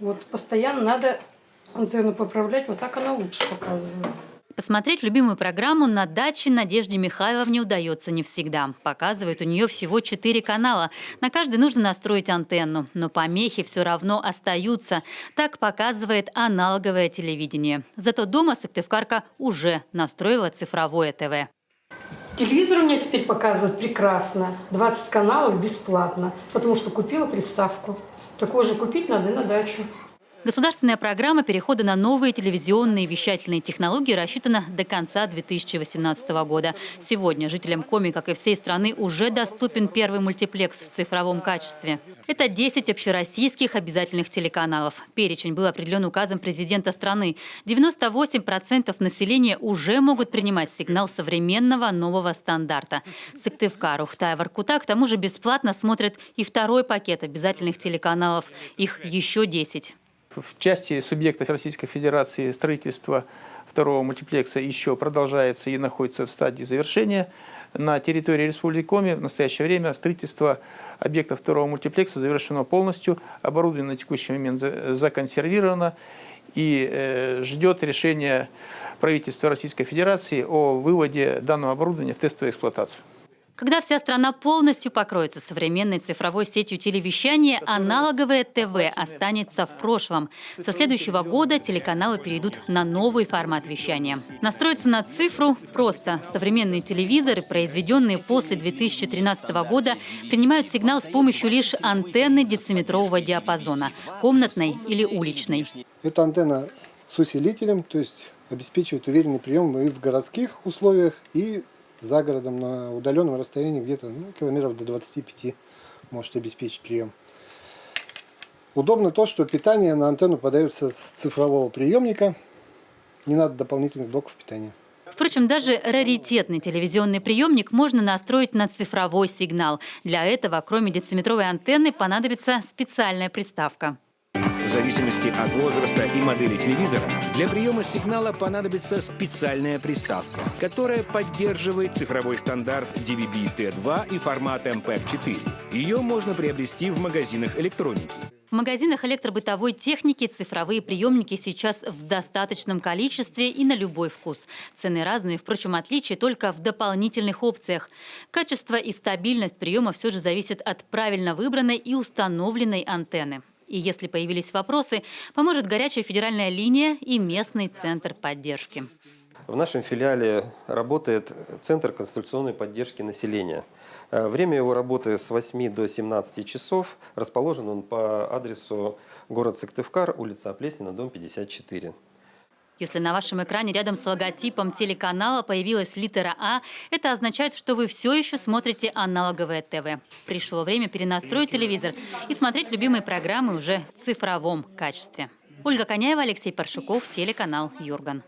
Вот постоянно надо антенну поправлять, вот так она лучше показывает. Посмотреть любимую программу на даче Надежде Михайловне удается не всегда. Показывает у нее всего 4 канала. На каждый нужно настроить антенну. Но помехи все равно остаются. Так показывает аналоговое телевидение. Зато дома Сыктывкарка уже настроила цифровое ТВ. Телевизор у меня теперь показывает прекрасно. 20 каналов бесплатно, потому что купила приставку. Такую же купить надо и на дачу. Государственная программа перехода на новые телевизионные вещательные технологии рассчитана до конца 2018 года. Сегодня жителям Коми, как и всей страны, уже доступен первый мультиплекс в цифровом качестве. Это 10 общероссийских обязательных телеканалов. Перечень был определен указом президента страны. 98% населения уже могут принимать сигнал современного нового стандарта. Сыктывкар, Ухта и Воркута к тому же бесплатно смотрят и второй пакет обязательных телеканалов. Их еще 10. В части субъектов Российской Федерации строительство второго мультиплекса еще продолжается и находится в стадии завершения. На территории Республики Коми в настоящее время строительство объекта второго мультиплекса завершено полностью. Оборудование на текущий момент законсервировано и ждет решения правительства Российской Федерации о выводе данного оборудования в тестовую эксплуатацию. Когда вся страна полностью покроется современной цифровой сетью телевещания, аналоговое ТВ останется в прошлом. Со следующего года телеканалы перейдут на новый формат вещания. Настроиться на цифру просто. Современные телевизоры, произведенные после 2013 года, принимают сигнал с помощью лишь антенны дециметрового диапазона – комнатной или уличной. Эта антенна с усилителем, то есть обеспечивает уверенный прием и в городских условиях, и за городом на удаленном расстоянии где-то километров до 25 может обеспечить прием. Удобно то, что питание на антенну подается с цифрового приемника. Не надо дополнительных блоков питания. Впрочем, даже раритетный телевизионный приемник можно настроить на цифровой сигнал. Для этого, кроме дециметровой антенны, понадобится специальная приставка. В зависимости от возраста и модели телевизора, для приема сигнала понадобится специальная приставка, которая поддерживает цифровой стандарт DVB-T2 и формат MPEG-4. Ее можно приобрести в магазинах электроники. В магазинах электробытовой техники цифровые приемники сейчас в достаточном количестве и на любой вкус. Цены разные, впрочем, отличие только в дополнительных опциях. Качество и стабильность приема все же зависят от правильно выбранной и установленной антенны. И если появились вопросы, поможет горячая федеральная линия и местный центр поддержки. В нашем филиале работает Центр консультационной поддержки населения. Время его работы с 8 до 17 часов. Расположен он по адресу город Сыктывкар, улица Оплеснина, дом 54. Если на вашем экране рядом с логотипом телеканала появилась литера «А», это означает, что вы все еще смотрите аналоговое ТВ. Пришло время перенастроить телевизор и смотреть любимые программы уже в цифровом качестве. Ольга Коняева, Алексей Паршуков, телеканал Юрган.